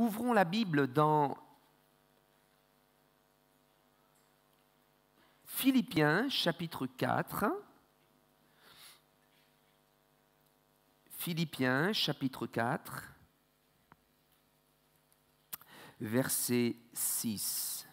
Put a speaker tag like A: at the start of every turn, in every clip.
A: Ouvrons la Bible dans Philippiens, chapitre 4. Philippiens, chapitre 4, verset 6.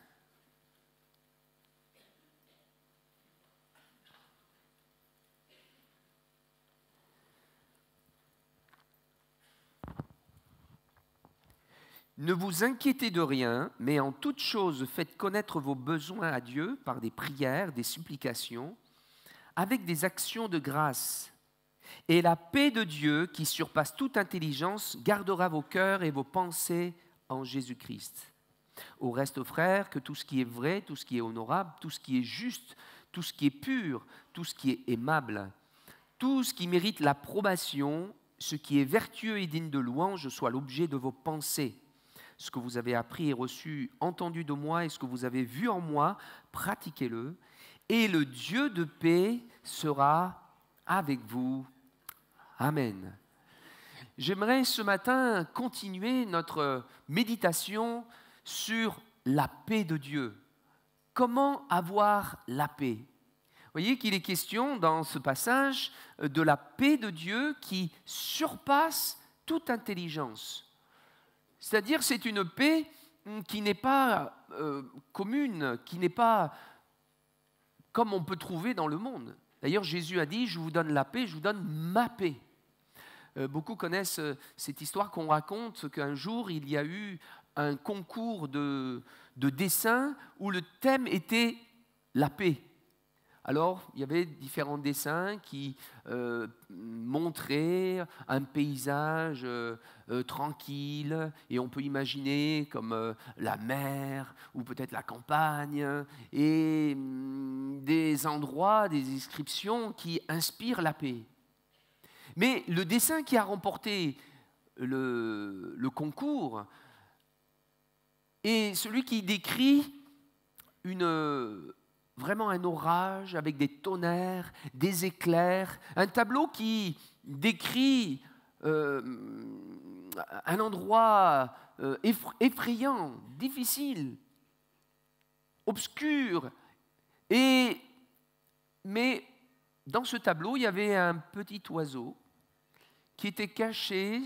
A: Ne vous inquiétez de rien, mais en toute chose faites connaître vos besoins à Dieu par des prières, des supplications, avec des actions de grâce. Et la paix de Dieu, qui surpasse toute intelligence, gardera vos cœurs et vos pensées en Jésus-Christ. Au reste, frères, que tout ce qui est vrai, tout ce qui est honorable, tout ce qui est juste, tout ce qui est pur, tout ce qui est aimable, tout ce qui mérite l'approbation, ce qui est vertueux et digne de louange, soit l'objet de vos pensées. Ce que vous avez appris et reçu, entendu de moi et ce que vous avez vu en moi, pratiquez-le. Et le Dieu de paix sera avec vous. Amen. J'aimerais ce matin continuer notre méditation sur la paix de Dieu. Comment avoir la paix ? Vous voyez qu'il est question dans ce passage de la paix de Dieu qui surpasse toute intelligence. C'est-à-dire c'est une paix qui n'est pas commune, qui n'est pas comme on peut trouver dans le monde. D'ailleurs, Jésus a dit « Je vous donne la paix, je vous donne ma paix ». Beaucoup connaissent cette histoire qu'on raconte qu'un jour, il y a eu un concours de dessin où le thème était la paix. Alors, il y avait différents dessins qui montraient un paysage tranquille, et on peut imaginer comme la mer ou peut-être la campagne, et des endroits, des inscriptions qui inspirent la paix. Mais le dessin qui a remporté le concours est celui qui décrit vraiment un orage avec des tonnerres, des éclairs, un tableau qui décrit un endroit effrayant, difficile, obscur. Mais dans ce tableau, il y avait un petit oiseau qui était caché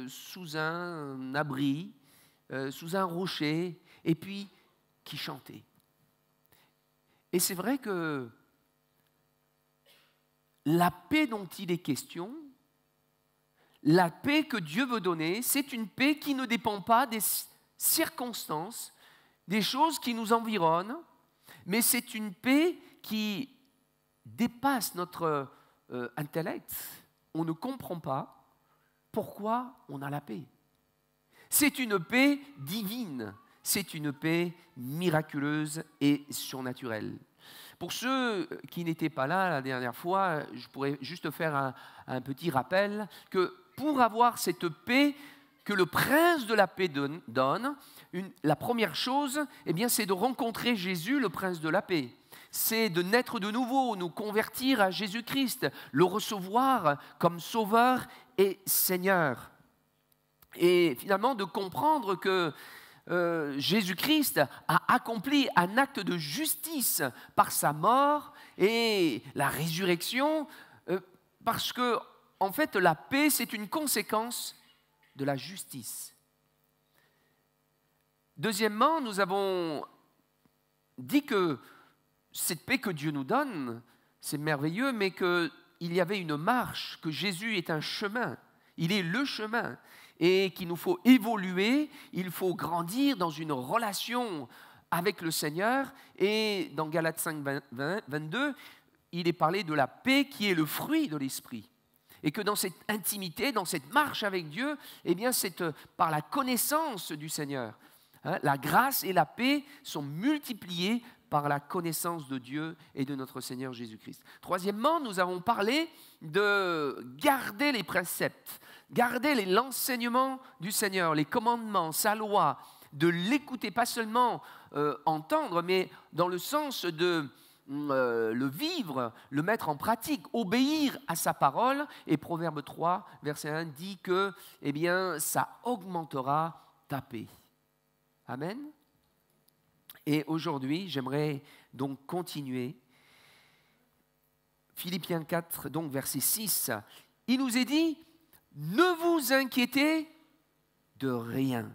A: sous un abri, sous un rocher, et puis qui chantait. Et c'est vrai que la paix dont il est question, la paix que Dieu veut donner, c'est une paix qui ne dépend pas des circonstances, des choses qui nous environnent, mais c'est une paix qui dépasse notre intellect. On ne comprend pas pourquoi on a la paix. C'est une paix divine. C'est une paix miraculeuse et surnaturelle. Pour ceux qui n'étaient pas là la dernière fois, je pourrais juste faire un petit rappel que pour avoir cette paix que le prince de la paix donne, la première chose, c'est de rencontrer Jésus, le prince de la paix. C'est de naître de nouveau, nous convertir à Jésus-Christ, le recevoir comme sauveur et Seigneur. Et finalement de comprendre que Jésus-Christ a accompli un acte de justice par sa mort et la résurrection, parce que, en fait, la paix, c'est une conséquence de la justice. Deuxièmement, nous avons dit que cette paix que Dieu nous donne, c'est merveilleux, mais qu'il y avait une marche, que Jésus est un chemin, il est le chemin. Et qu'il nous faut évoluer, il faut grandir dans une relation avec le Seigneur. Et dans Galates 5, 22, il est parlé de la paix qui est le fruit de l'Esprit. Et que dans cette intimité, dans cette marche avec Dieu, c'est par la connaissance du Seigneur. La grâce et la paix sont multipliées par la connaissance de Dieu et de notre Seigneur Jésus-Christ. Troisièmement, nous avons parlé de garder les préceptes, garder l'enseignement du Seigneur, les commandements, sa loi, de l'écouter, pas seulement entendre, mais dans le sens de le vivre, le mettre en pratique, obéir à sa parole. Et Proverbe 3, verset 1 dit que ça augmentera ta paix. Amen. Et aujourd'hui, j'aimerais donc continuer. Philippiens 4, donc verset 6, il nous est dit, ne vous inquiétez de rien.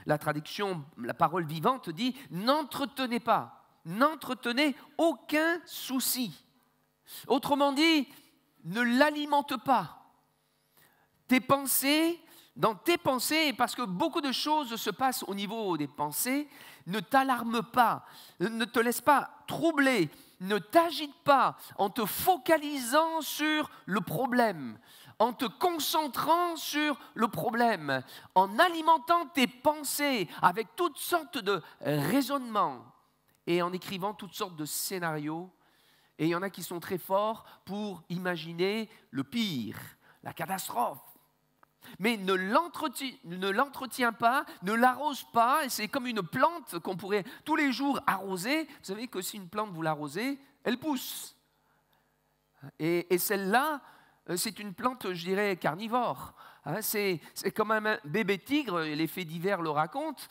A: La traduction, la parole vivante dit, n'entretenez aucun souci. Autrement dit, ne l'alimente pas. Dans tes pensées, parce que beaucoup de choses se passent au niveau des pensées, ne t'alarme pas, ne te laisse pas troubler, ne t'agite pas en te focalisant sur le problème, en te concentrant sur le problème, en alimentant tes pensées avec toutes sortes de raisonnements et en écrivant toutes sortes de scénarios. Et il y en a qui sont très forts pour imaginer le pire, la catastrophe. Mais ne l'entretiens pas, ne l'arrose pas, et c'est comme une plante qu'on pourrait tous les jours arroser. Vous savez que si une plante vous l'arrosez, elle pousse. Et celle-là, c'est une plante, je dirais, carnivore. C'est comme un bébé tigre, les faits divers le racontent,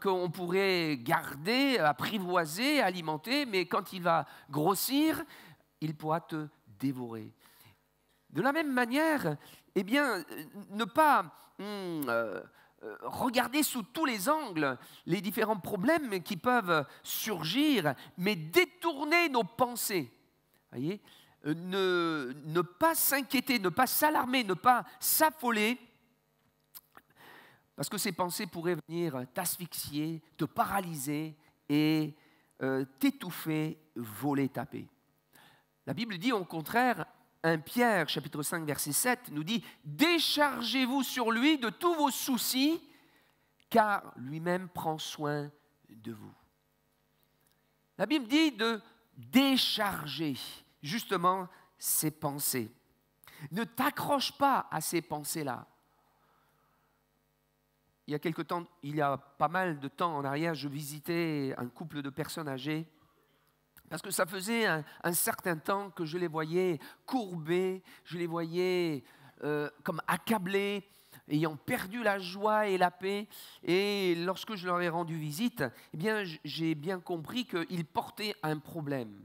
A: qu'on pourrait garder, apprivoiser, alimenter, mais quand il va grossir, il pourra te dévorer. De la même manière, eh bien, ne pas regarder sous tous les angles les différents problèmes qui peuvent surgir, mais détourner nos pensées. Voyez, ne pas s'inquiéter, ne pas s'alarmer, ne pas s'affoler, parce que ces pensées pourraient venir t'asphyxier, te paralyser et t'étouffer, voler ta paix. La Bible dit au contraire, 1 Pierre, chapitre 5, verset 7, nous dit « Déchargez-vous sur lui de tous vos soucis, car lui-même prend soin de vous. » La Bible dit de décharger justement ces pensées. Ne t'accroche pas à ces pensées-là. Il y a pas mal de temps en arrière, je visitais un couple de personnes âgées. Parce que ça faisait un certain temps que je les voyais courbés, je les voyais comme accablés, ayant perdu la joie et la paix. Et lorsque je leur ai rendu visite, eh bien, j'ai bien compris qu'ils portaient un problème.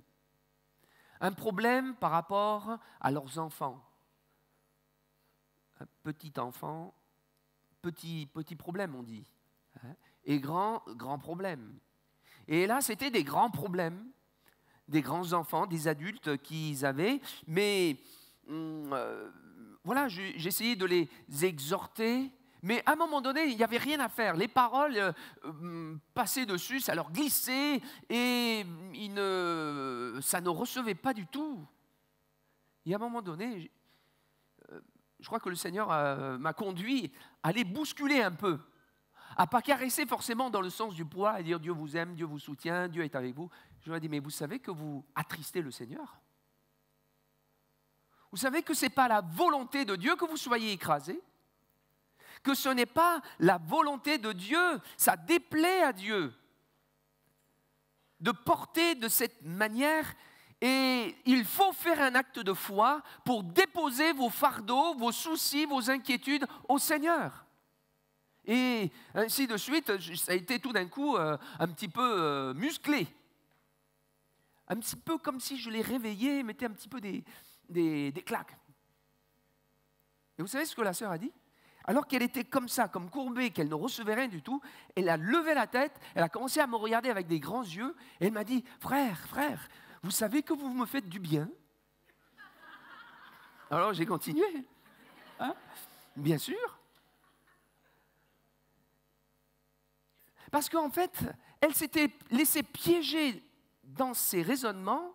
A: Un problème par rapport à leurs enfants. Un petit enfant, petit problème, on dit. Et grand problème. Et là, c'était des grands problèmes. Des grands enfants, des adultes qu'ils avaient, mais voilà, j'essayais de les exhorter, mais à un moment donné, il n'y avait rien à faire. Les paroles passaient dessus, ça leur glissait, et ça ne recevait pas du tout. Et à un moment donné, je crois que le Seigneur m'a conduit à les bousculer un peu, à ne pas caresser forcément dans le sens du poids, et dire Dieu vous aime, Dieu vous soutient, Dieu est avec vous. Je lui ai dit, mais vous savez que vous attristez le Seigneur? Vous savez que ce n'est pas la volonté de Dieu que vous soyez écrasés? Que ce n'est pas la volonté de Dieu, ça déplaît à Dieu de porter de cette manière, et il faut faire un acte de foi pour déposer vos fardeaux, vos soucis, vos inquiétudes au Seigneur. Et ainsi de suite, ça a été tout d'un coup un petit peu musclé. Un petit peu comme si je les réveillais et mettais un petit peu des claques. Et vous savez ce que la sœur a dit? Alors qu'elle était comme ça, comme courbée, qu'elle ne recevait rien du tout, elle a levé la tête, elle a commencé à me regarder avec des grands yeux, et elle m'a dit, frère, vous savez que vous me faites du bien? Alors j'ai continué. Hein? Bien sûr. Parce qu'en fait, elle s'était laissée piéger dans ses raisonnements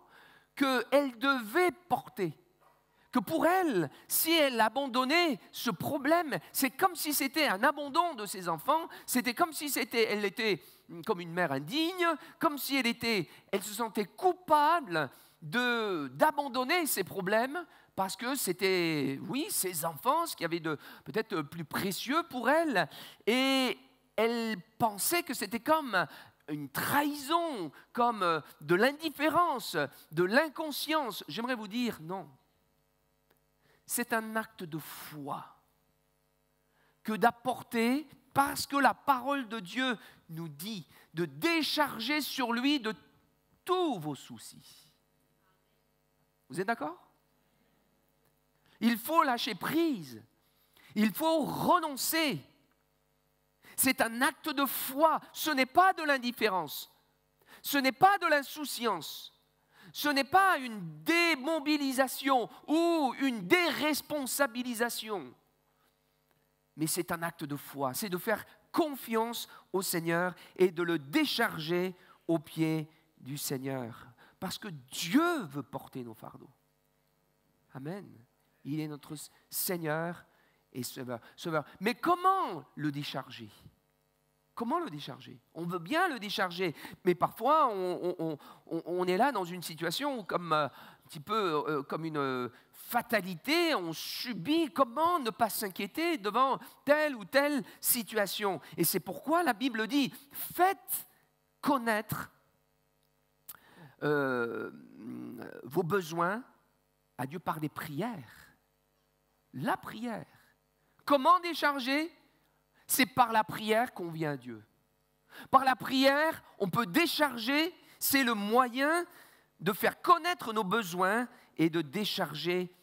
A: qu'elle devait porter. Que pour elle, si elle abandonnait ce problème, c'est comme si c'était un abandon de ses enfants, c'était comme si elle était comme une mère indigne, comme si elle se sentait coupable d'abandonner ses problèmes, parce que c'était, oui, ses enfants, ce qu'il y avait de peut-être plus précieux pour elle, et elle pensait que c'était comme une trahison, comme de l'indifférence, de l'inconscience. J'aimerais vous dire non. C'est un acte de foi que d'apporter Parce que la parole de Dieu nous dit de décharger sur lui de tous vos soucis. Vous êtes d'accord? Il faut lâcher prise. Il faut renoncer. C'est un acte de foi. Ce n'est pas de l'indifférence. Ce n'est pas de l'insouciance. Ce n'est pas une démobilisation ou une déresponsabilisation. Mais c'est un acte de foi. C'est de faire confiance au Seigneur et de le décharger aux pieds du Seigneur. Parce que Dieu veut porter nos fardeaux. Amen. Il est notre Seigneur et Sauveur. Mais comment le décharger? Comment le décharger? On veut bien le décharger, mais parfois on est là dans une situation comme un petit peu comme une fatalité, on subit. Comment ne pas s'inquiéter devant telle ou telle situation? Et c'est pourquoi la Bible dit, faites connaître vos besoins à Dieu par des prières. La prière. Comment décharger? C'est par la prière qu'on vient à Dieu. Par la prière, on peut décharger, c'est le moyen de faire connaître nos besoins et de décharger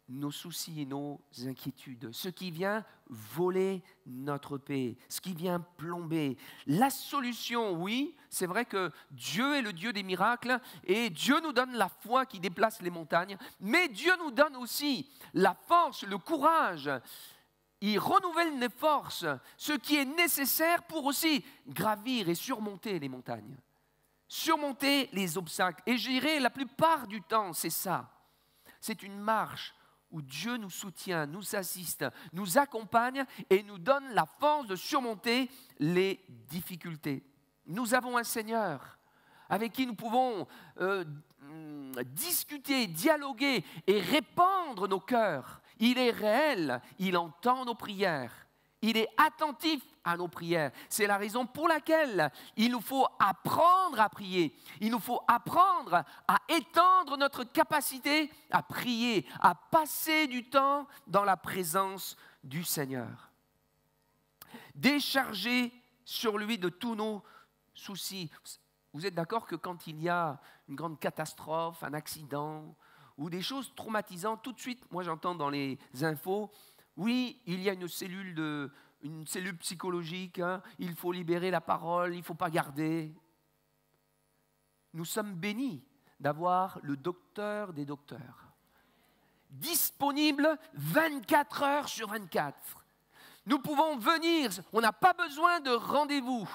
A: nos soucis et nos inquiétudes. Ce qui vient voler notre paix, ce qui vient plomber. La solution, oui, c'est vrai que Dieu est le Dieu des miracles et Dieu nous donne la foi qui déplace les montagnes, mais Dieu nous donne aussi la force, le courage. Il renouvelle nos forces, ce qui est nécessaire pour aussi gravir et surmonter les montagnes, surmonter les obstacles. Et je dirais, la plupart du temps, c'est ça. C'est une marche où Dieu nous soutient, nous assiste, nous accompagne et nous donne la force de surmonter les difficultés. Nous avons un Seigneur avec qui nous pouvons discuter, dialoguer et répandre nos cœurs. Il est réel, il entend nos prières, il est attentif à nos prières. C'est la raison pour laquelle il nous faut apprendre à prier. Il nous faut apprendre à étendre notre capacité à prier, à passer du temps dans la présence du Seigneur. Décharger sur lui de tous nos soucis. Vous êtes d'accord que quand il y a une grande catastrophe, un accident ou des choses traumatisantes, tout de suite, moi j'entends dans les infos, oui, il y a une cellule psychologique, hein, il faut libérer la parole, il ne faut pas garder. Nous sommes bénis d'avoir le docteur des docteurs, disponible 24 heures sur 24. Nous pouvons venir, on n'a pas besoin de rendez-vous.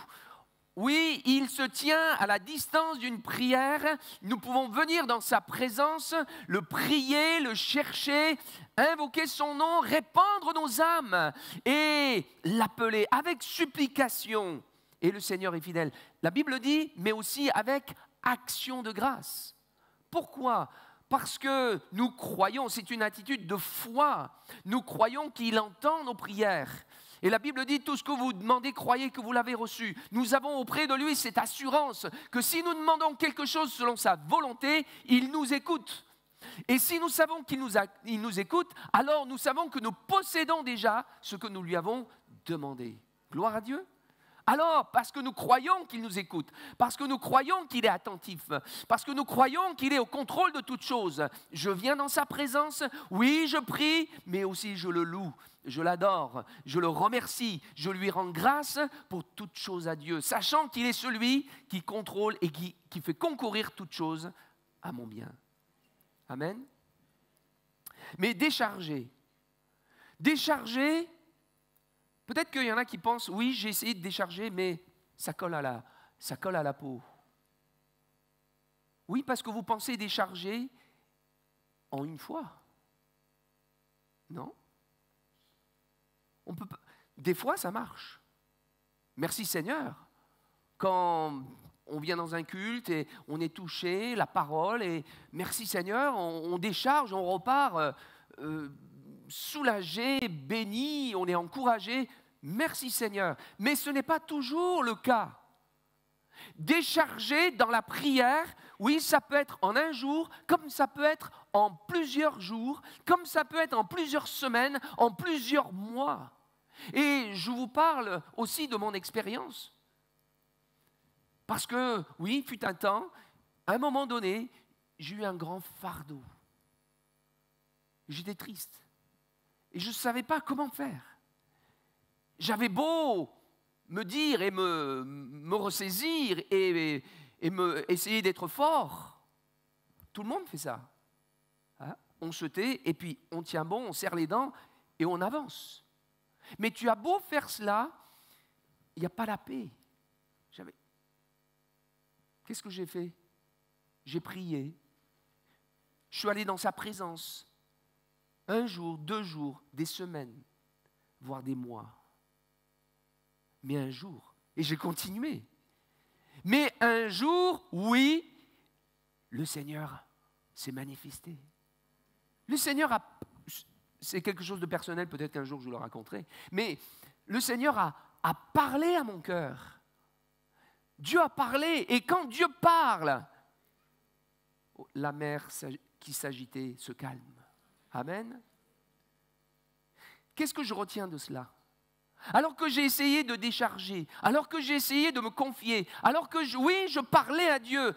A: Oui, il se tient à la distance d'une prière. Nous pouvons venir dans sa présence, le prier, le chercher, invoquer son nom, répandre nos âmes et l'appeler avec supplication. Et le Seigneur est fidèle. La Bible dit, mais aussi avec action de grâce. Pourquoi ? Parce que nous croyons, c'est une attitude de foi. Nous croyons qu'il entend nos prières. Et la Bible dit, tout ce que vous demandez, croyez que vous l'avez reçu. Nous avons auprès de lui cette assurance que si nous demandons quelque chose selon sa volonté, il nous écoute. Et si nous savons qu'il nous écoute, alors nous savons que nous possédons déjà ce que nous lui avons demandé. Gloire à Dieu. Alors, parce que nous croyons qu'il nous écoute, parce que nous croyons qu'il est attentif, parce que nous croyons qu'il est au contrôle de toutes choses, je viens dans sa présence, oui, je prie, mais aussi je le loue, je l'adore, je le remercie, je lui rends grâce pour toutes choses à Dieu, sachant qu'il est celui qui contrôle et qui fait concourir toutes choses à mon bien. Amen. Mais décharger, peut-être qu'il y en a qui pensent, oui, j'ai essayé de décharger, mais ça colle à la peau. Oui, parce que vous pensez décharger en une fois. Non. Des fois, ça marche. Merci Seigneur. Quand on vient dans un culte et on est touché, la parole, et merci Seigneur, on décharge, on repart soulagé, béni, on est encouragé. Merci Seigneur. Mais ce n'est pas toujours le cas. Décharger dans la prière, oui, ça peut être en un jour, comme ça peut être en plusieurs jours, comme ça peut être en plusieurs semaines, en plusieurs mois. Et je vous parle aussi de mon expérience. Parce que, oui, fut un temps, à un moment donné, j'ai eu un grand fardeau. J'étais triste. Et je ne savais pas comment faire. J'avais beau me dire et me ressaisir et essayer d'être fort. Tout le monde fait ça. Hein? On se tait et puis on tient bon, on serre les dents et on avance. Mais tu as beau faire cela, il n'y a pas la paix. Qu'est-ce que j'ai fait? J'ai prié. Je suis allé dans sa présence. Un jour, 2 jours, des semaines, voire des mois. Mais un jour, et j'ai continué. Mais un jour, oui, le Seigneur s'est manifesté. Le Seigneur a... C'est quelque chose de personnel, peut-être qu'un jour je le raconterai. Mais le Seigneur a parlé à mon cœur. Dieu a parlé. Et quand Dieu parle, la mer qui s'agitait se calme. Amen. Qu'est-ce que je retiens de cela? Alors que j'ai essayé de décharger, alors que j'ai essayé de me confier, alors que je parlais à Dieu.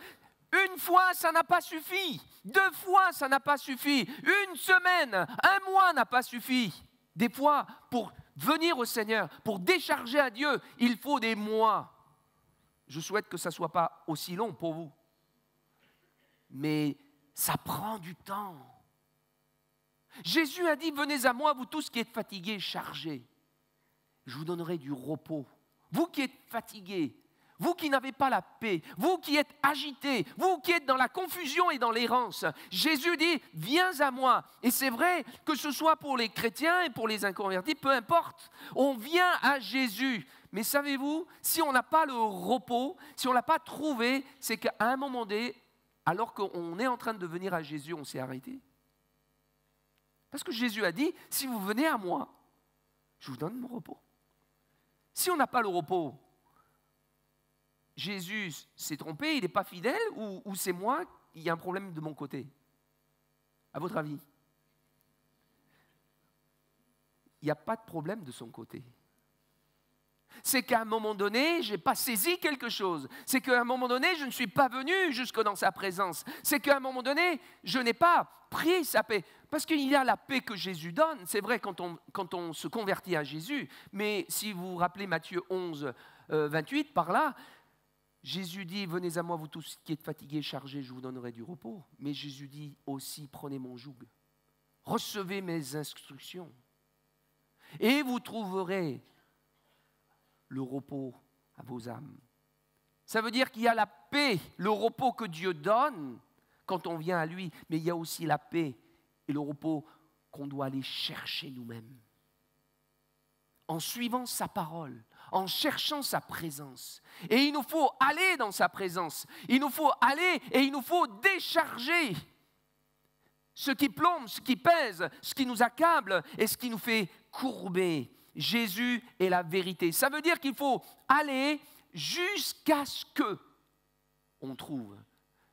A: 1 fois, ça n'a pas suffi. 2 fois, ça n'a pas suffi. 1 semaine, 1 mois n'a pas suffi. Des fois, pour venir au Seigneur, pour décharger à Dieu, il faut des mois. Je souhaite que ça ne soit pas aussi long pour vous. Mais ça prend du temps. Jésus a dit, venez à moi, vous tous qui êtes fatigués, chargés. Je vous donnerai du repos. Vous qui êtes fatigués, vous qui n'avez pas la paix, vous qui êtes agités, vous qui êtes dans la confusion et dans l'errance, Jésus dit, viens à moi. Et c'est vrai que ce soit pour les chrétiens et pour les inconvertis, peu importe, on vient à Jésus. Mais savez-vous, si on n'a pas le repos, si on ne l'a pas trouvé, c'est qu'à un moment donné, alors qu'on est en train de venir à Jésus, on s'est arrêté. Parce que Jésus a dit, si vous venez à moi, je vous donne mon repos. Si on n'a pas le repos, Jésus s'est trompé, il n'est pas fidèle, ou c'est moi, il y a un problème de mon côté? À votre avis? Il n'y a pas de problème de son côté. C'est qu'à un moment donné, je n'ai pas saisi quelque chose. C'est qu'à un moment donné, je ne suis pas venu jusque dans sa présence. C'est qu'à un moment donné, je n'ai pas pris sa paix. Parce qu'il y a la paix que Jésus donne. C'est vrai quand on se convertit à Jésus. Mais si vous vous rappelez Matthieu 11, 28, par là, Jésus dit, venez à moi vous tous qui êtes fatigués, chargés, je vous donnerai du repos. Mais Jésus dit aussi, prenez mon joug. Recevez mes instructions. Et vous trouverez le repos à vos âmes. Ça veut dire qu'il y a la paix, le repos que Dieu donne quand on vient à lui, mais il y a aussi la paix et le repos qu'on doit aller chercher nous-mêmes. En suivant sa parole, en cherchant sa présence. Et il nous faut aller dans sa présence. Il nous faut aller et il nous faut décharger ce qui plombe, ce qui pèse, ce qui nous accable et ce qui nous fait courber. Jésus est la vérité. Ça veut dire qu'il faut aller jusqu'à ce qu'on trouve,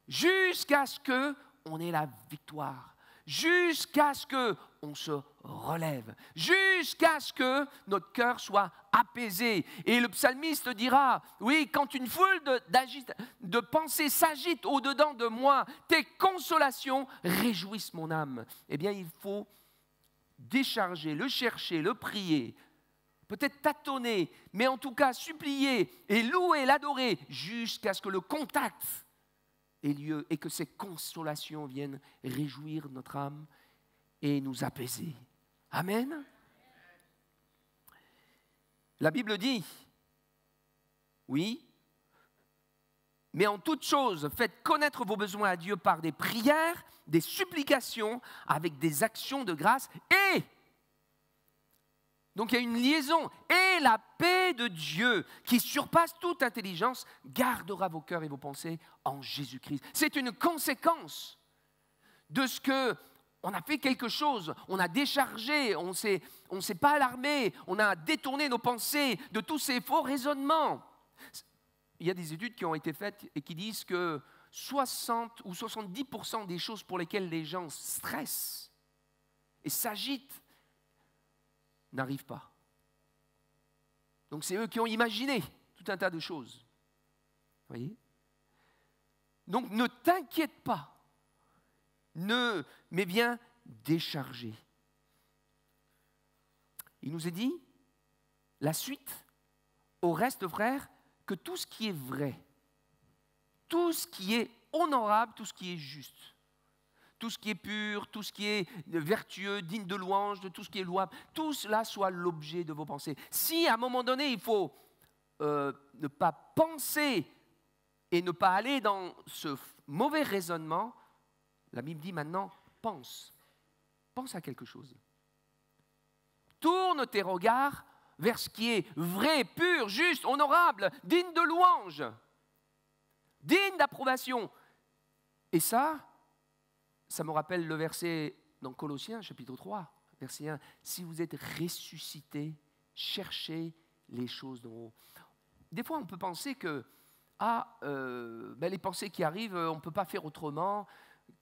A: jusqu'à ce qu'on ait la victoire, jusqu'à ce qu'on se relève, jusqu'à ce que notre cœur soit apaisé. Et le psalmiste dira, oui, quand une foule de pensées s'agite au-dedans de moi, tes consolations réjouissent mon âme. Eh bien, il faut décharger, le chercher, le prier, peut-être tâtonner, mais en tout cas supplier et louer, l'adorer, jusqu'à ce que le contact ait lieu et que ces consolations viennent réjouir notre âme et nous apaiser. Amen. La Bible dit, oui, mais en toute chose, faites connaître vos besoins à Dieu par des prières, des supplications, avec des actions de grâce et... Donc il y a une liaison. Et la paix de Dieu, qui surpasse toute intelligence, gardera vos cœurs et vos pensées en Jésus-Christ. C'est une conséquence de ce que on a fait quelque chose, on a déchargé, on s'est pas alarmé, on a détourné nos pensées de tous ces faux raisonnements. Il y a des études qui ont été faites et qui disent que 60 ou 70% des choses pour lesquelles les gens stressent et s'agitent n'arrivent pas. Donc c'est eux qui ont imaginé tout un tas de choses. Vous voyez? Donc ne t'inquiète pas, mais viens décharger. Il nous est dit, la suite, au reste, frères, que tout ce qui est vrai, tout ce qui est honorable, tout ce qui est juste, tout ce qui est pur, tout ce qui est vertueux, digne de louange, de tout ce qui est louable, tout cela soit l'objet de vos pensées. Si à un moment donné, il faut ne pas penser et ne pas aller dans ce mauvais raisonnement, la Bible dit maintenant, pense à quelque chose. Tourne tes regards vers ce qui est vrai, pur, juste, honorable, digne de louange, digne d'approbation. Et ça me rappelle le verset dans Colossiens, chapitre 3, verset 1. Si vous êtes ressuscités, cherchez les choses d'en haut. Des fois, on peut penser que les pensées qui arrivent, on ne peut pas faire autrement,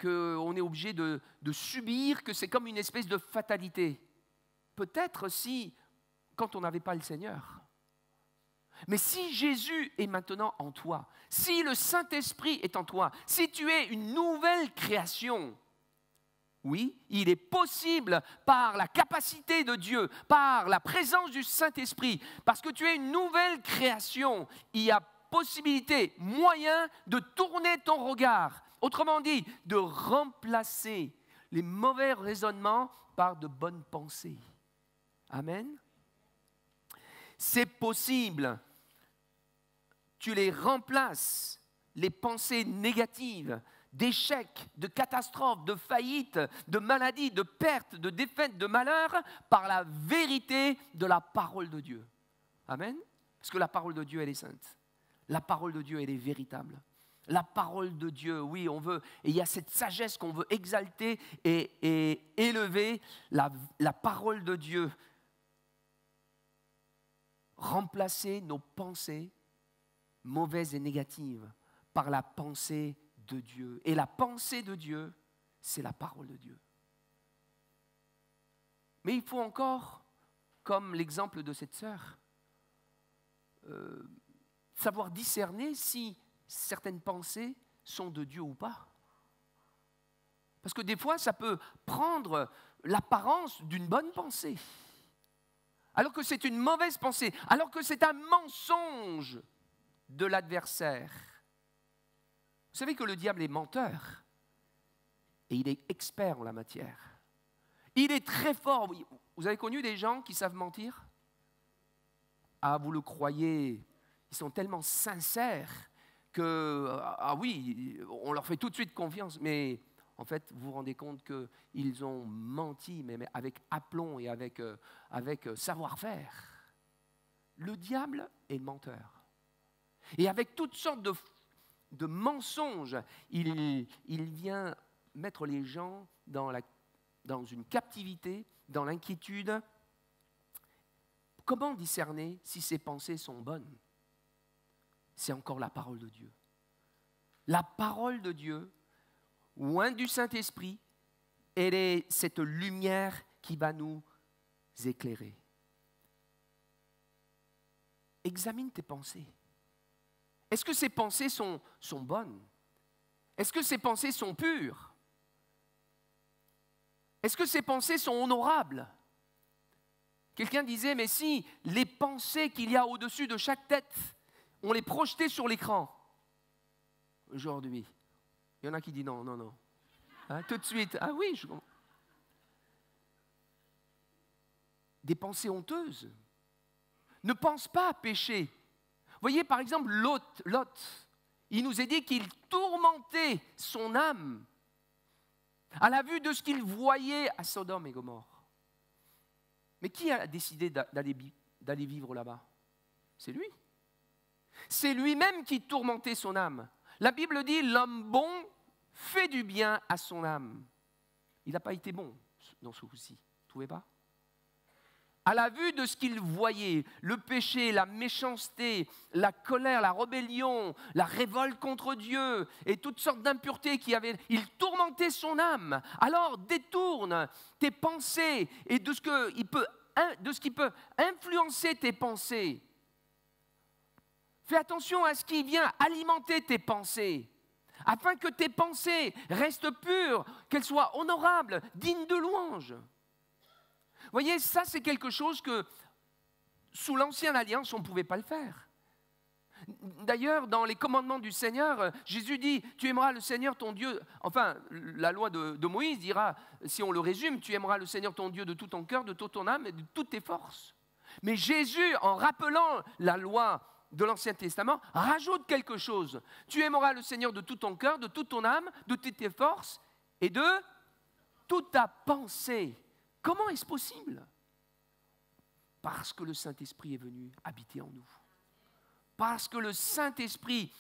A: qu'on est obligé de subir, que c'est comme une espèce de fatalité. Peut-être si, quand on n'avait pas le Seigneur. Mais si Jésus est maintenant en toi, si le Saint-Esprit est en toi, si tu es une nouvelle création, oui, il est possible par la capacité de Dieu, par la présence du Saint-Esprit, parce que tu es une nouvelle création, il y a possibilité, moyen de tourner ton regard, autrement dit, de remplacer les mauvais raisonnements par de bonnes pensées. Amen. C'est possible. Tu les remplaces, les pensées négatives, d'échecs, de catastrophes, de faillites, de maladies, de pertes, de défaites, de malheurs, par la vérité de la parole de Dieu. Amen. Parce que la parole de Dieu, elle est sainte. La parole de Dieu, elle est véritable. La parole de Dieu, oui, on veut, et il y a cette sagesse qu'on veut exalter et élever, la parole de Dieu. Remplacer nos pensées mauvaises et négatives par la pensée de Dieu. Et la pensée de Dieu, c'est la parole de Dieu. Mais il faut encore, comme l'exemple de cette sœur, savoir discerner si certaines pensées sont de Dieu ou pas. Parce que des fois, ça peut prendre l'apparence d'une bonne pensée, alors que c'est une mauvaise pensée, alors que c'est un mensonge de l'adversaire. Vous savez que le diable est menteur, et il est expert en la matière. Il est très fort. Vous avez connu des gens qui savent mentir? Ah, vous le croyez, ils sont tellement sincères que, oui, on leur fait tout de suite confiance, mais en fait, vous vous rendez compte qu'ils ont menti, mais avec aplomb et avec savoir-faire. Le diable est menteur. Et avec toutes sortes de mensonges, il vient mettre les gens dans une captivité, dans l'inquiétude. Comment discerner si ces pensées sont bonnes? C'est encore la parole de Dieu. La parole de Dieu, loin du Saint-Esprit, elle est cette lumière qui va nous éclairer. Examine tes pensées. Est-ce que ces pensées sont bonnes? Est-ce que ces pensées sont pures? Est-ce que ces pensées sont honorables? Quelqu'un disait, mais si les pensées qu'il y a au-dessus de chaque tête, on les projetait sur l'écran, aujourd'hui, il y en a qui disent non. Hein, tout de suite, ah oui, des pensées honteuses. Ne pense pas à pécher. Vous voyez, par exemple, Lot, il nous est dit qu'il tourmentait son âme à la vue de ce qu'il voyait à Sodome et Gomorrhe. Mais qui a décidé d'aller vivre là-bas? C'est lui. C'est lui-même qui tourmentait son âme. La Bible dit, l'homme bon fait du bien à son âme. Il n'a pas été bon dans ce coup-ci, vous ne trouvez pas? À la vue de ce qu'il voyait, le péché, la méchanceté, la colère, la rébellion, la révolte contre Dieu et toutes sortes d'impuretés qu'il y avait, il tourmentait son âme. Alors détourne tes pensées et de ce qui peut influencer tes pensées Fais attention à ce qui vient alimenter tes pensées, afin que tes pensées restent pures, qu'elles soient honorables, dignes de louange. Vous voyez, ça c'est quelque chose que sous l'Ancienne Alliance, on ne pouvait pas le faire. D'ailleurs, dans les commandements du Seigneur, Jésus dit, tu aimeras le Seigneur ton Dieu. Enfin, la loi de Moïse dira, si on le résume, tu aimeras le Seigneur ton Dieu de tout ton cœur, de toute ton âme et de toutes tes forces. Mais Jésus, en rappelant la loi de l'Ancien Testament, rajoute quelque chose. Tu aimeras le Seigneur de tout ton cœur, de toute ton âme, de toutes tes forces et de toute ta pensée. Comment est-ce possible? Parce que le Saint-Esprit est venu habiter en nous. Parce que le Saint-Esprit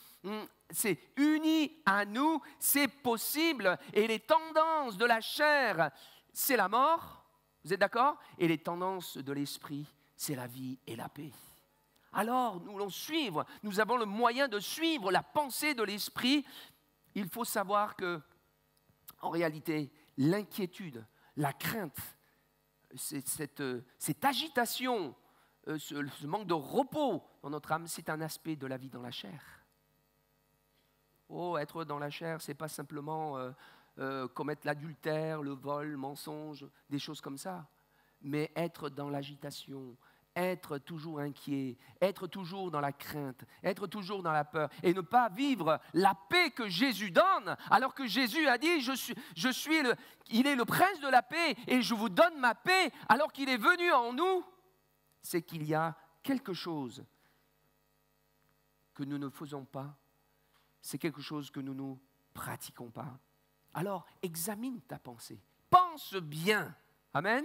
A: s'est uni à nous, c'est possible. Et les tendances de la chair, c'est la mort, vous êtes d'accord? Et les tendances de l'Esprit, c'est la vie et la paix. Alors, nous voulons suivre, nous avons le moyen de suivre la pensée de l'Esprit. Il faut savoir que, en réalité, l'inquiétude, la crainte, cette agitation, ce manque de repos dans notre âme, c'est un aspect de la vie dans la chair. Oh, être dans la chair, ce n'est pas simplement commettre l'adultère, le vol, le mensonge, des choses comme ça. Mais être dans l'agitation, être toujours inquiet, être toujours dans la crainte, être toujours dans la peur et ne pas vivre la paix que Jésus donne, alors que Jésus a dit, il est le prince de la paix et je vous donne ma paix, alors qu'il est venu en nous. C'est qu'il y a quelque chose que nous ne faisons pas, c'est quelque chose que nous ne pratiquons pas. Alors, examine ta pensée, pense bien, amen.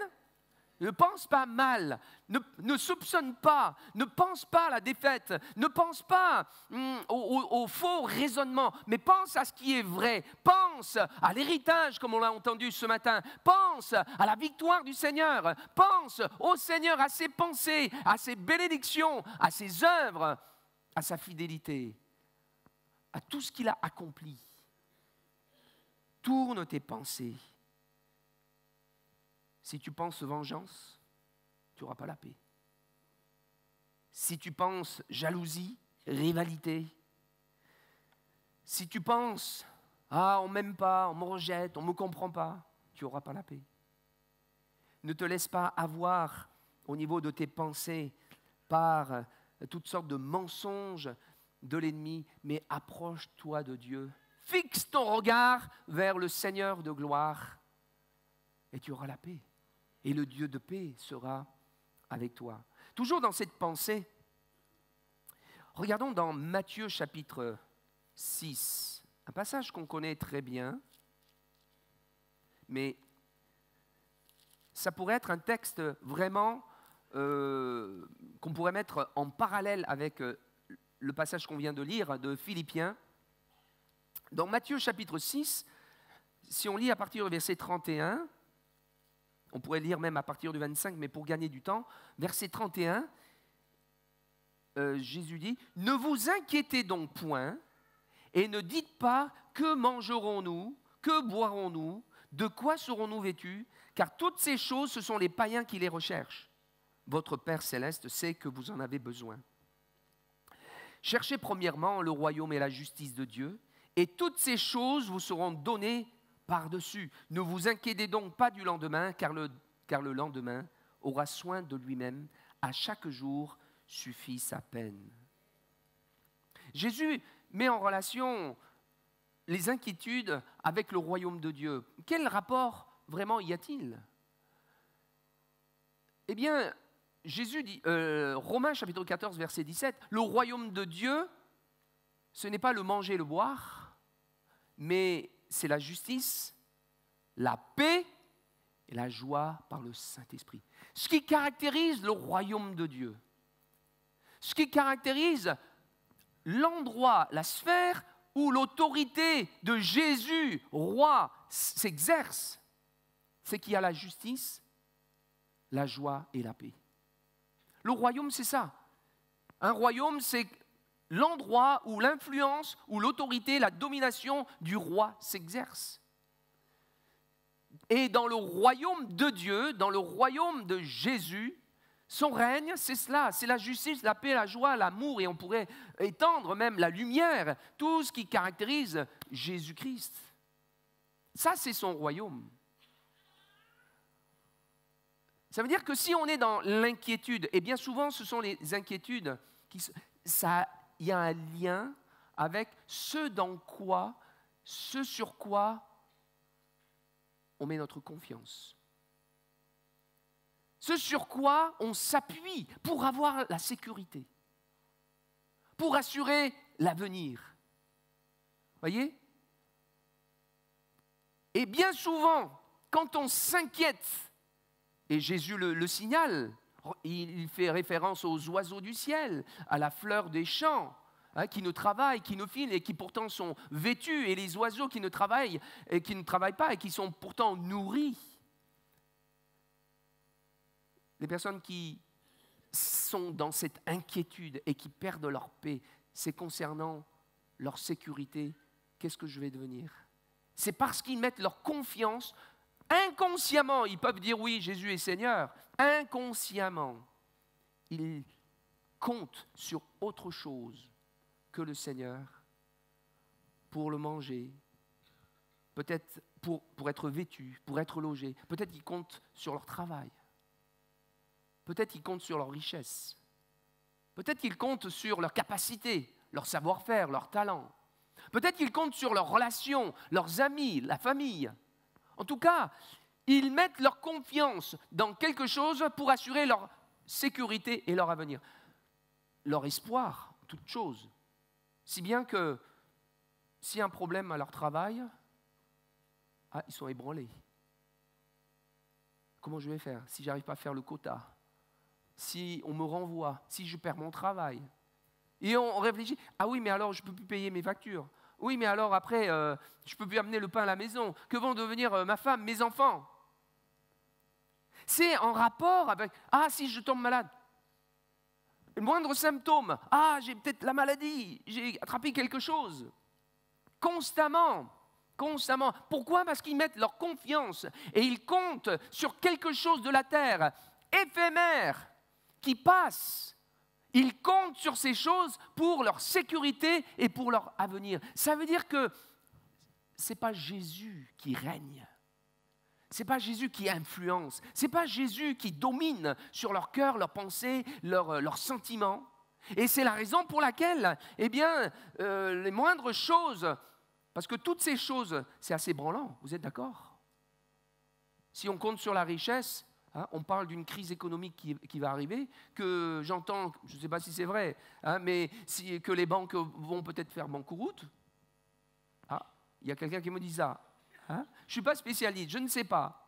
A: Ne pense pas mal, ne soupçonne pas, ne pense pas à la défaite, ne pense pas au faux raisonnement, mais pense à ce qui est vrai. Pense à l'héritage, comme on l'a entendu ce matin. Pense à la victoire du Seigneur. Pense au Seigneur, à ses pensées, à ses bénédictions, à ses œuvres, à sa fidélité, à tout ce qu'il a accompli. Tourne tes pensées. Si tu penses vengeance, tu n'auras pas la paix. Si tu penses jalousie, rivalité, si tu penses « Ah, on ne m'aime pas, on me rejette, on ne me comprend pas », tu n'auras pas la paix. Ne te laisse pas avoir au niveau de tes pensées par toutes sortes de mensonges de l'ennemi, mais approche-toi de Dieu. Fixe ton regard vers le Seigneur de gloire et tu auras la paix. Et le Dieu de paix sera avec toi. Toujours dans cette pensée, regardons dans Matthieu chapitre 6, un passage qu'on connaît très bien, mais ça pourrait être un texte vraiment qu'on pourrait mettre en parallèle avec le passage qu'on vient de lire de Philippiens. Dans Matthieu chapitre 6, si on lit à partir du verset 31, on pourrait lire même à partir du 25, mais pour gagner du temps, verset 31, Jésus dit « Ne vous inquiétez donc point et ne dites pas que mangerons-nous, que boirons-nous, de quoi serons-nous vêtus, car toutes ces choses, ce sont les païens qui les recherchent. Votre Père céleste sait que vous en avez besoin. Cherchez premièrement le royaume et la justice de Dieu, et toutes ces choses vous seront données par-dessus. Ne vous inquiétez donc pas du lendemain, car le lendemain aura soin de lui-même. À chaque jour suffit sa peine. » Jésus met en relation les inquiétudes avec le royaume de Dieu. Quel rapport vraiment y a-t-il? Eh bien, Jésus dit, Romains chapitre 14, verset 17, le royaume de Dieu, ce n'est pas le manger et le boire, mais c'est la justice, la paix et la joie par le Saint-Esprit. Ce qui caractérise le royaume de Dieu, ce qui caractérise l'endroit, la sphère où l'autorité de Jésus, roi, s'exerce, c'est qu'il y a la justice, la joie et la paix. Le royaume, c'est ça. Un royaume, c'est l'endroit où l'influence, où l'autorité, la domination du roi s'exerce. Et dans le royaume de Dieu, dans le royaume de Jésus, Son règne, c'est cela, c'est la justice, la paix, la joie, l'amour, et on pourrait étendre même la lumière, tout ce qui caractérise Jésus-Christ. Ça, c'est son royaume. Ça veut dire que si on est dans l'inquiétude, et bien souvent ce sont les inquiétudes, il y a un lien avec ce sur quoi on met notre confiance. Ce sur quoi on s'appuie pour avoir la sécurité, pour assurer l'avenir. Voyez ? Et bien souvent, quand on s'inquiète, et Jésus le signale, il fait référence aux oiseaux du ciel, à la fleur des champs, qui ne travaillent, qui ne filent et qui pourtant sont vêtus, et les oiseaux qui ne travaillent et qui ne travaillent pas et qui sont pourtant nourris. Les personnes qui sont dans cette inquiétude et qui perdent leur paix, c'est concernant leur sécurité. Qu'est-ce que je vais devenir ? C'est parce qu'ils mettent leur confiance, inconsciemment, ils peuvent dire oui, Jésus est Seigneur, inconsciemment, ils comptent sur autre chose que le Seigneur pour le manger, peut-être pour être vêtu, pour être logé, peut-être qu'ils comptent sur leur travail. Peut-être qu'ils comptent sur leur richesse. Peut-être qu'ils comptent sur leur capacité, leur savoir-faire, leur talent. Peut-être qu'ils comptent sur leurs relations, leurs amis, la famille. En tout cas, ils mettent leur confiance dans quelque chose pour assurer leur sécurité et leur avenir. Leur espoir, toute chose. Si bien que, s'il y a un problème à leur travail, ils sont ébranlés. Comment je vais faire si je n'arrive pas à faire le quota ? Si on me renvoie, si je perds mon travail. Et on réfléchit, oui, mais alors je ne peux plus payer mes factures. Oui, mais alors après, je ne peux plus amener le pain à la maison. Que vont devenir ma femme, mes enfants ? C'est en rapport avec, si je tombe malade. Le moindre symptôme, j'ai peut-être la maladie, j'ai attrapé quelque chose. Constamment. Pourquoi ? Parce qu'ils mettent leur confiance et ils comptent sur quelque chose de la terre, éphémère, qui passe. Ils comptent sur ces choses pour leur sécurité et pour leur avenir. Ça veut dire que ce n'est pas Jésus qui règne. Ce n'est pas Jésus qui influence. Ce n'est pas Jésus qui domine sur leur cœur, leurs pensées, leurs sentiments. Et c'est la raison pour laquelle, les moindres choses, parce que toutes ces choses, c'est assez branlant, vous êtes d'accord ? Si on compte sur la richesse, on parle d'une crise économique qui va arriver, que j'entends, je ne sais pas si c'est vrai, mais que les banques vont peut-être faire banqueroute. Il y a quelqu'un qui me dit ça. Je ne suis pas spécialiste, je ne sais pas.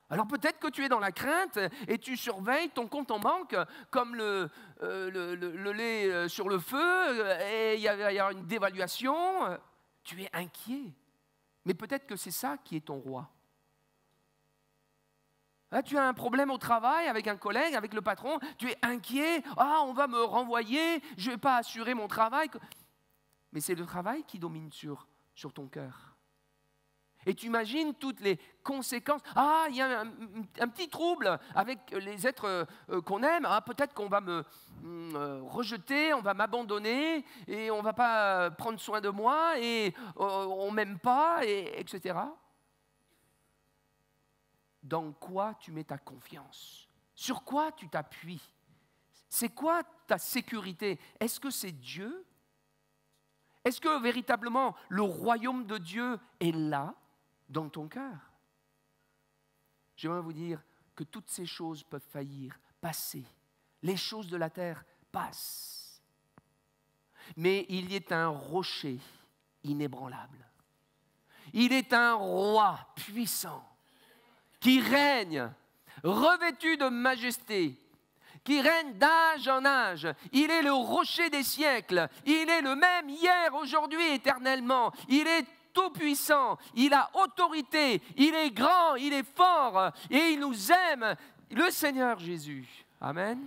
A: Alors peut-être que tu es dans la crainte et tu surveilles ton compte en banque comme le lait sur le feu et il va y avoir une dévaluation. Tu es inquiet. Mais peut-être que c'est ça qui est ton roi. Tu as un problème au travail avec un collègue, avec le patron, tu es inquiet, on va me renvoyer, je ne vais pas assurer mon travail. Mais c'est le travail qui domine sur ton cœur. Et tu imagines toutes les conséquences. Il y a un petit trouble avec les êtres qu'on aime. Peut-être qu'on va me rejeter, on va m'abandonner, et on ne va pas prendre soin de moi, et on ne m'aime pas, etc. Dans quoi tu mets ta confiance ? Sur quoi tu t'appuies ? C'est quoi ta sécurité ? Est-ce que c'est Dieu ? Est-ce que véritablement le royaume de Dieu est là, dans ton cœur ? J'aimerais vous dire que toutes ces choses peuvent faillir, passer. Les choses de la terre passent. Mais il y est un rocher inébranlable. Il est un roi puissant qui règne, revêtu de majesté, qui règne d'âge en âge. Il est le rocher des siècles. Il est le même hier, aujourd'hui, éternellement. Il est tout-puissant. Il a autorité. Il est grand, il est fort et il nous aime. Le Seigneur Jésus. Amen.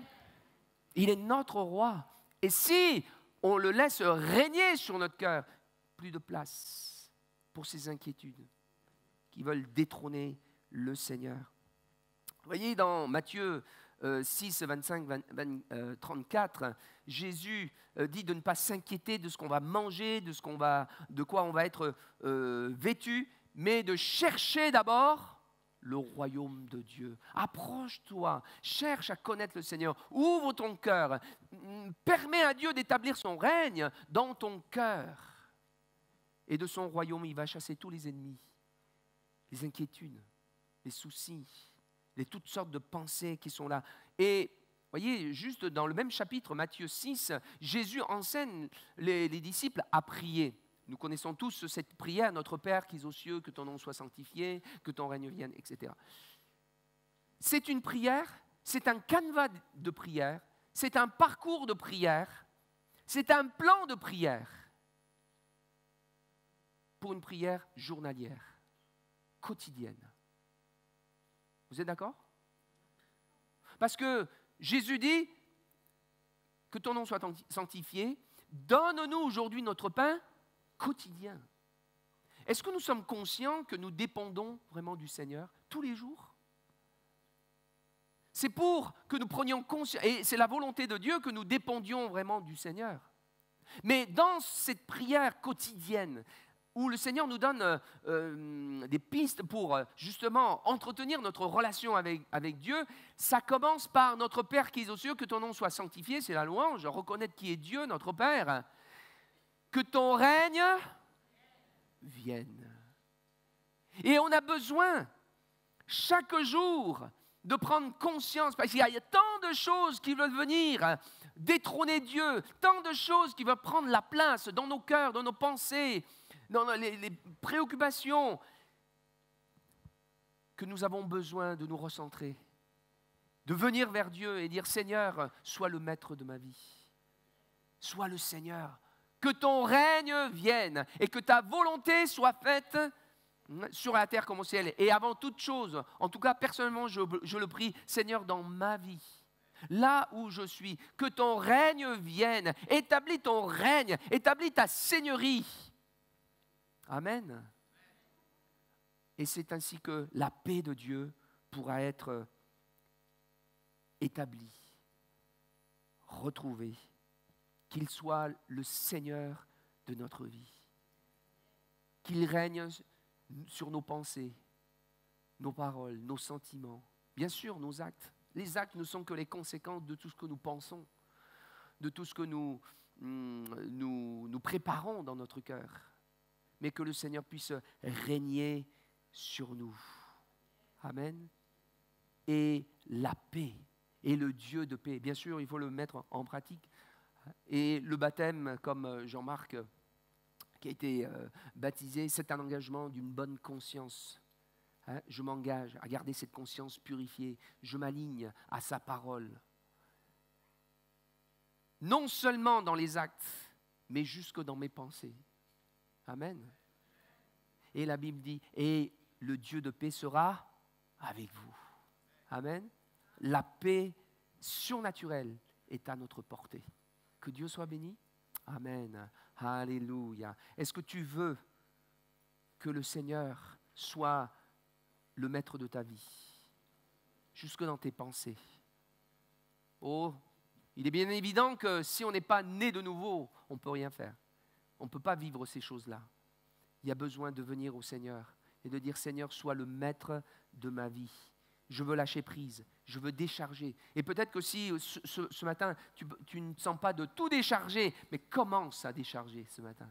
A: Il est notre roi. Et si on le laisse régner sur notre cœur, plus de place pour ces inquiétudes qui veulent détrôner le Seigneur. Vous voyez, dans Matthieu 6, 25, 34, Jésus dit de ne pas s'inquiéter de ce qu'on va manger, de quoi on va être vêtu, mais de chercher d'abord le royaume de Dieu. Approche-toi, cherche à connaître le Seigneur, ouvre ton cœur, permets à Dieu d'établir son règne dans ton cœur. Et de son royaume, il va chasser tous les ennemis, les inquiétudes, les soucis, toutes sortes de pensées qui sont là. Et voyez, juste dans le même chapitre, Matthieu 6, Jésus enseigne les disciples à prier. Nous connaissons tous cette prière, notre Père qui es aux cieux, que ton nom soit sanctifié, que ton règne vienne, etc. C'est une prière, c'est un canevas de prière, c'est un parcours de prière, c'est un plan de prière pour une prière journalière, quotidienne. Vous êtes d'accord? Parce que Jésus dit que ton nom soit sanctifié, donne-nous aujourd'hui notre pain quotidien. Est-ce que nous sommes conscients que nous dépendons vraiment du Seigneur tous les jours? C'est pour que nous prenions conscience, et c'est la volonté de Dieu que nous dépendions vraiment du Seigneur. Mais dans cette prière quotidienne, où le Seigneur nous donne des pistes pour justement entretenir notre relation avec Dieu, ça commence par notre Père qui est aux cieux, que ton nom soit sanctifié, c'est la louange, reconnaître qui est Dieu, notre Père, que ton règne vienne. Et on a besoin chaque jour de prendre conscience, parce qu'il y a tant de choses qui veulent venir détrôner Dieu, tant de choses qui veulent prendre la place dans nos cœurs, dans nos pensées, dans les préoccupations, que nous avons besoin de nous recentrer, de venir vers Dieu et dire, Seigneur, sois le maître de ma vie, sois le Seigneur, que ton règne vienne et que ta volonté soit faite sur la terre comme au ciel. Et avant toute chose, en tout cas personnellement, je le prie, Seigneur, dans ma vie, là où je suis, que ton règne vienne, établis ton règne, établis ta seigneurie. Amen. Et c'est ainsi que la paix de Dieu pourra être établie, retrouvée, qu'il soit le Seigneur de notre vie, qu'il règne sur nos pensées, nos paroles, nos sentiments, bien sûr nos actes. Les actes ne sont que les conséquences de tout ce que nous pensons, de tout ce que nous préparons dans notre cœur. Mais que le Seigneur puisse régner sur nous. Amen. Et la paix, et le Dieu de paix. Bien sûr, il faut le mettre en pratique. Et le baptême, comme Jean-Marc qui a été baptisé, c'est un engagement d'une bonne conscience. Je m'engage à garder cette conscience purifiée. Je m'aligne à sa parole. Non seulement dans les actes, mais jusque dans mes pensées. Amen. Et la Bible dit, et le Dieu de paix sera avec vous. Amen. La paix surnaturelle est à notre portée. Que Dieu soit béni. Amen. Alléluia. Est-ce que tu veux que le Seigneur soit le maître de ta vie, jusque dans tes pensées? Oh, il est bien évident que si on n'est pas né de nouveau, on ne peut rien faire. On ne peut pas vivre ces choses-là. Il y a besoin de venir au Seigneur et de dire, Seigneur, sois le maître de ma vie. Je veux lâcher prise, je veux décharger. Et peut-être que si ce matin, tu ne sens pas de tout décharger, mais commence à décharger ce matin.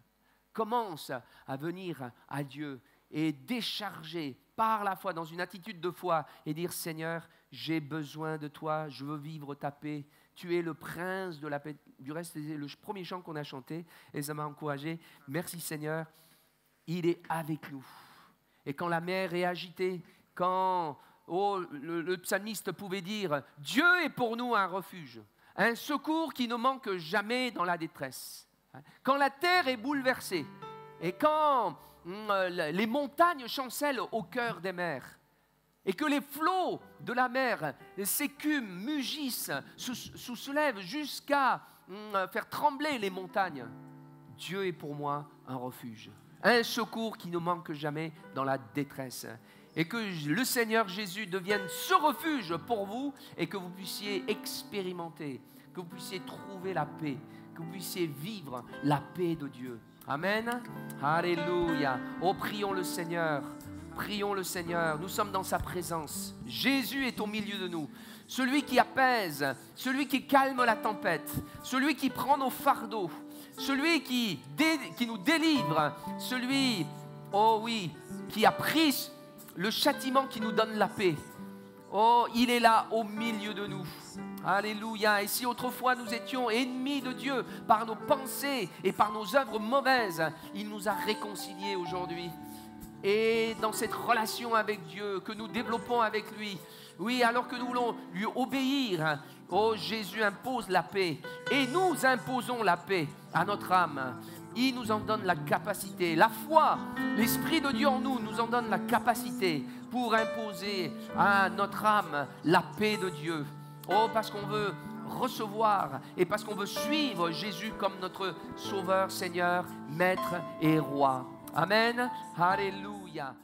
A: Commence à venir à Dieu et décharger par la foi, dans une attitude de foi, et dire, Seigneur, j'ai besoin de toi, je veux vivre ta paix. Tu es le prince de la paix. Du reste, c'est le premier chant qu'on a chanté, et ça m'a encouragé. Merci Seigneur, il est avec nous. Et quand la mer est agitée, quand le psalmiste pouvait dire, Dieu est pour nous un refuge, un secours qui ne manque jamais dans la détresse. Quand la terre est bouleversée, et quand les montagnes chancellent au cœur des mers, et que les flots de la mer s'écument, mugissent, se soulèvent jusqu'à faire trembler les montagnes, Dieu est pour moi un refuge, un secours qui ne manque jamais dans la détresse. Et que le Seigneur Jésus devienne ce refuge pour vous et que vous puissiez expérimenter, que vous puissiez trouver la paix, que vous puissiez vivre la paix de Dieu. Amen. Alléluia. Oh, prions le Seigneur. Prions le Seigneur. Nous sommes dans sa présence. Jésus est au milieu de nous. Celui qui apaise, celui qui calme la tempête, celui qui prend nos fardeaux, celui qui nous délivre, celui, oh oui, qui a pris le châtiment qui nous donne la paix. Oh, il est là au milieu de nous. Alléluia. Et si autrefois nous étions ennemis de Dieu par nos pensées et par nos œuvres mauvaises, il nous a réconciliés aujourd'hui. Et dans cette relation avec Dieu que nous développons avec lui, oui, alors que nous voulons lui obéir, oh, Jésus impose la paix. Et nous imposons la paix à notre âme. Il nous en donne la capacité. La foi, l'Esprit de Dieu en nous nous en donne la capacité pour imposer à notre âme la paix de Dieu. Oh, parce qu'on veut recevoir et parce qu'on veut suivre Jésus comme notre Sauveur, Seigneur, Maître et Roi. Amen. Alléluia.